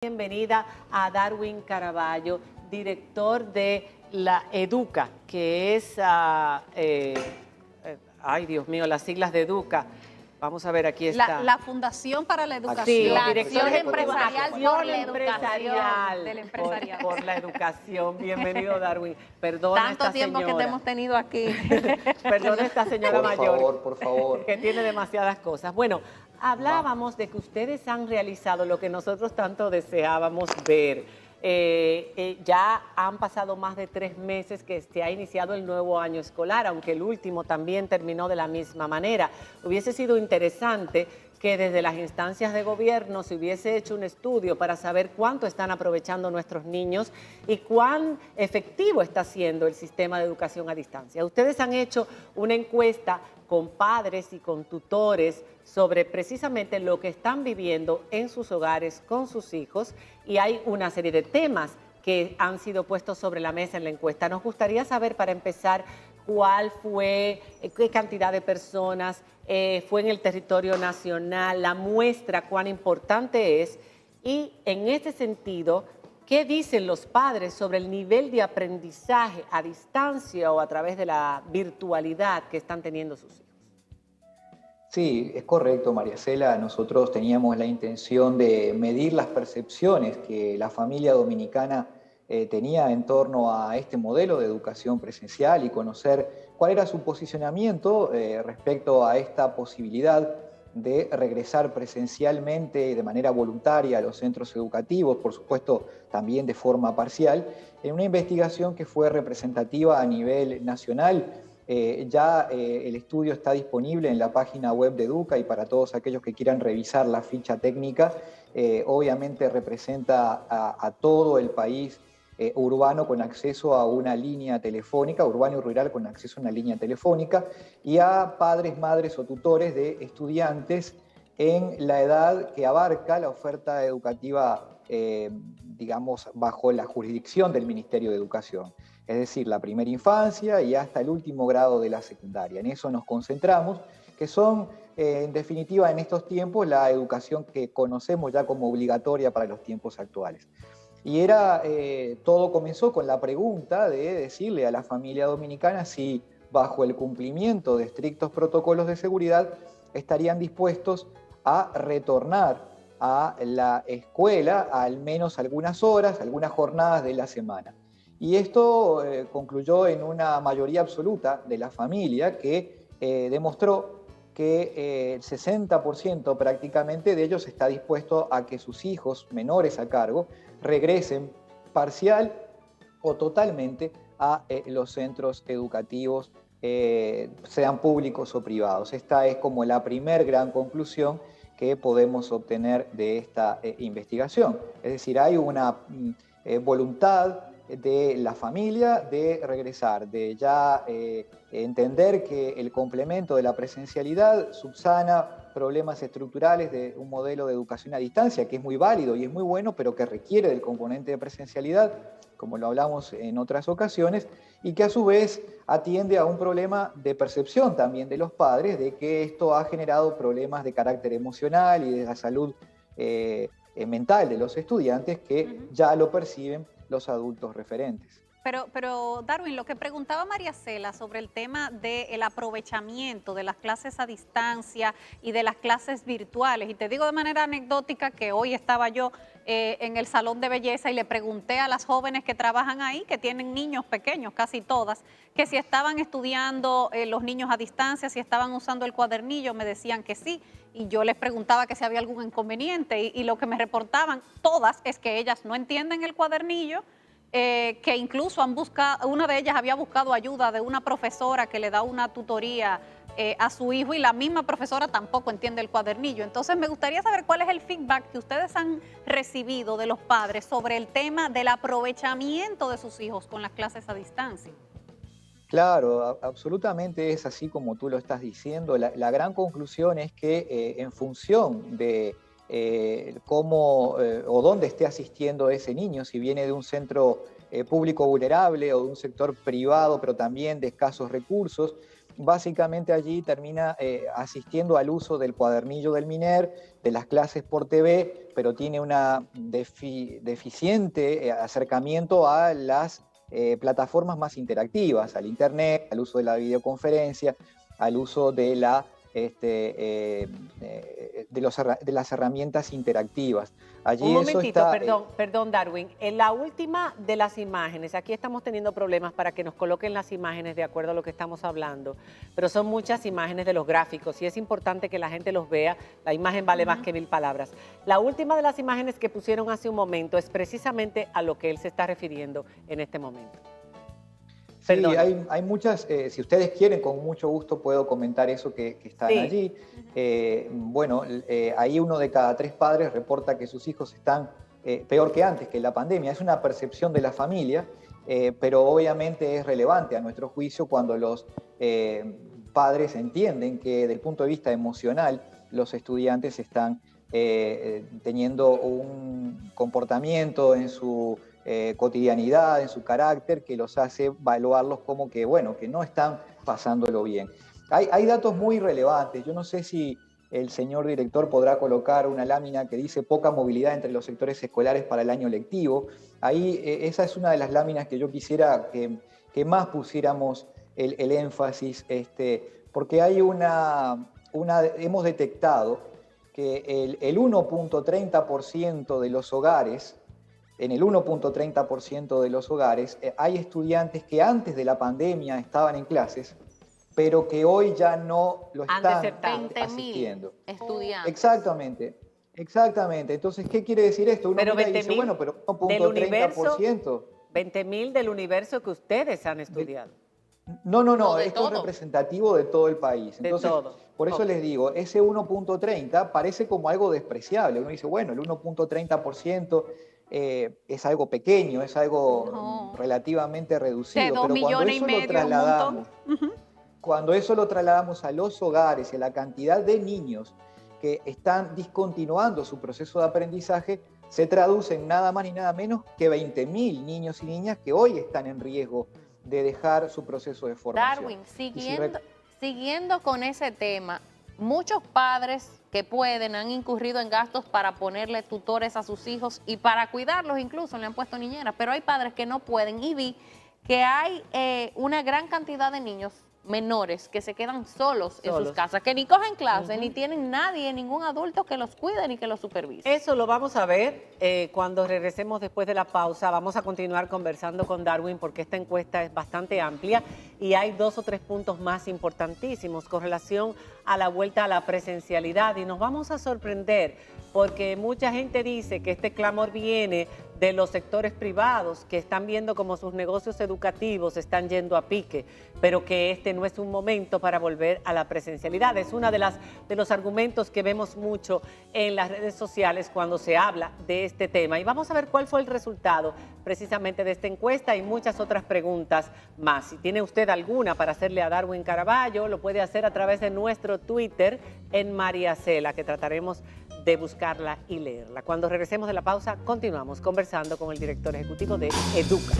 Bienvenida a Darwin Caraballo, director de la Educa, que es, ay Dios mío, las siglas de Educa. Vamos a ver, aquí está. La Fundación para la Educación. Sí, la director acción empresarial por la educación. Del empresariado. Por la educación. Bienvenido, Darwin. Perdona Tanto esta tiempo señora. que te hemos tenido aquí. Perdona esta señora mayor. Por favor. Que tiene demasiadas cosas. Bueno, hablábamos de que ustedes han realizado lo que nosotros tanto deseábamos ver. Ya han pasado más de 3 meses que se ha iniciado el nuevo año escolar, aunque el último también terminó de la misma manera. Hubiese sido interesante que desde las instancias de gobierno se hubiese hecho un estudio para saber cuánto están aprovechando nuestros niños y cuán efectivo está siendo el sistema de educación a distancia. Ustedes han hecho una encuesta con padres y con tutores sobre precisamente lo que están viviendo en sus hogares con sus hijos, y hay una serie de temas que han sido puestos sobre la mesa en la encuesta. Nos gustaría saber, para empezar, cuál fue, qué cantidad de personas fue en el territorio nacional, la muestra, cuán importante es, y en ese sentido, ¿qué dicen los padres sobre el nivel de aprendizaje a distancia o a través de la virtualidad que están teniendo sus hijos? Sí, es correcto, María Cela. Nosotros teníamos la intención de medir las percepciones que la familia dominicana tenía en torno a este modelo de educación presencial y conocer cuál era su posicionamiento respecto a esta posibilidad de regresar presencialmente y de manera voluntaria a los centros educativos, por supuesto también de forma parcial, en una investigación que fue representativa a nivel nacional. El estudio está disponible en la página web de Educa, y para todos aquellos que quieran revisar la ficha técnica, obviamente representa a todo el país urbano con acceso a una línea telefónica, urbano y rural con acceso a una línea telefónica, y a padres, madres o tutores de estudiantes en la edad que abarca la oferta educativa, digamos, bajo la jurisdicción del Ministerio de Educación. Es decir, la primera infancia y hasta el último grado de la secundaria. En eso nos concentramos, que son, en definitiva, en estos tiempos, la educación que conocemos ya como obligatoria para los tiempos actuales. Y todo comenzó con la pregunta de decirle a la familia dominicana si, bajo el cumplimiento de estrictos protocolos de seguridad, estarían dispuestos a retornar a la escuela al menos algunas horas, algunas jornadas de la semana. Y esto concluyó en una mayoría absoluta de la familia que demostró que el 60% prácticamente de ellos está dispuesto a que sus hijos menores a cargo regresen parcial o totalmente a los centros educativos, sean públicos o privados. Esta es como la primer gran conclusión que podemos obtener de esta investigación. Es decir, hay una voluntad de la familia de regresar, de ya entender que el complemento de la presencialidad subsana problemas estructurales de un modelo de educación a distancia que es muy válido y es muy bueno, pero que requiere del componente de presencialidad, como lo hablamos en otras ocasiones, y que a su vez atiende a un problema de percepción también de los padres, de que esto ha generado problemas de carácter emocional y de la salud mental de los estudiantes que ya lo perciben los adultos referentes. Pero Darwin, lo que preguntaba María Cela sobre el tema del aprovechamiento de las clases a distancia y de las clases virtuales, y te digo de manera anecdótica que hoy estaba yo en el salón de belleza y le pregunté a las jóvenes que trabajan ahí, que tienen niños pequeños, casi todas, que si estaban estudiando los niños a distancia, si estaban usando el cuadernillo, me decían que sí, y yo les preguntaba que si había algún inconveniente, y lo que me reportaban todas es que ellas no entienden el cuadernillo, que incluso una de ellas había buscado ayuda de una profesora que le da una tutoría a su hijo, y la misma profesora tampoco entiende el cuadernillo. Entonces me gustaría saber cuál es el feedback que ustedes han recibido de los padres sobre el tema del aprovechamiento de sus hijos con las clases a distancia. Claro, absolutamente es así como tú lo estás diciendo. La gran conclusión es que en función de cómo o dónde esté asistiendo ese niño, si viene de un centro público vulnerable o de un sector privado, pero también de escasos recursos, básicamente allí termina asistiendo al uso del cuadernillo del MINER, de las clases por TV, pero tiene una deficiente acercamiento a las plataformas más interactivas, al Internet, al uso de la videoconferencia, al uso de de las herramientas interactivas. Allí Un momentito, está, perdón, Darwin. En la última de las imágenes, aquí estamos teniendo problemas para que nos coloquen las imágenes de acuerdo a lo que estamos hablando, pero son muchas imágenes de los gráficos y es importante que la gente los vea. La imagen vale más que 1000 palabras. La última de las imágenes que pusieron hace un momento es precisamente a lo que él se está refiriendo en este momento. Sí, hay muchas, si ustedes quieren, con mucho gusto puedo comentar eso que están allí. Bueno, ahí 1 de cada 3 padres reporta que sus hijos están peor que antes, que la pandemia. Es una percepción de la familia, pero obviamente es relevante a nuestro juicio cuando los padres entienden que desde el punto de vista emocional los estudiantes están teniendo un comportamiento en su cotidianidad, en su carácter, que los hace evaluarlos como que, bueno, que no están pasándolo bien. Hay datos muy relevantes. Yo no sé si el señor director podrá colocar una lámina que dice poca movilidad entre los sectores escolares para el año lectivo. Ahí esa es una de las láminas que yo quisiera que más pusiéramos el énfasis, porque hay hemos detectado que el 1.30% de los hogares, en el 1.30% de los hogares, hay estudiantes que antes de la pandemia estaban en clases, pero que hoy ya no lo están asistiendo. 20.000 estudiantes. Exactamente. Entonces, ¿qué quiere decir esto? Uno Pero mira y dice, bueno, pero 1.30%. 20.000 del universo que ustedes han estudiado. No, esto es representativo de todo el país. Entonces, de todo. Por eso les digo, ese 1.30 parece como algo despreciable. Uno dice, bueno, el 1.30% es algo pequeño, es algo relativamente reducido. De 2 millones y medio, un montón. Cuando eso lo trasladamos a los hogares y a la cantidad de niños que están discontinuando su proceso de aprendizaje, se traduce en nada más ni nada menos que 20.000 niños y niñas que hoy están en riesgo de dejar su proceso de formación. Darwin, siguiendo con ese tema, muchos padres que pueden han incurrido en gastos para ponerle tutores a sus hijos y para cuidarlos, incluso le han puesto niñeras, pero hay padres que no pueden, y vi que hay una gran cantidad de niños menores que se quedan solos en sus casas, que ni cogen clase, ni tienen nadie, ningún adulto que los cuide ni que los supervise. Eso lo vamos a ver cuando regresemos después de la pausa. Vamos a continuar conversando con Darwin porque esta encuesta es bastante amplia y hay 2 o 3 puntos más importantísimos con relación a la vuelta a la presencialidad, y nos vamos a sorprender porque mucha gente dice que este clamor viene de los sectores privados que están viendo como sus negocios educativos están yendo a pique, pero que este no es un momento para volver a la presencialidad. Es uno de los argumentos que vemos mucho en las redes sociales cuando se habla de este tema. Y vamos a ver cuál fue el resultado precisamente de esta encuesta y muchas otras preguntas más. Si tiene usted alguna para hacerle a Darwin Caraballo, lo puede hacer a través de nuestro Twitter en María Cela, que trataremos de buscarla y leerla. Cuando regresemos de la pausa, continuamos conversando con el director ejecutivo de Educa.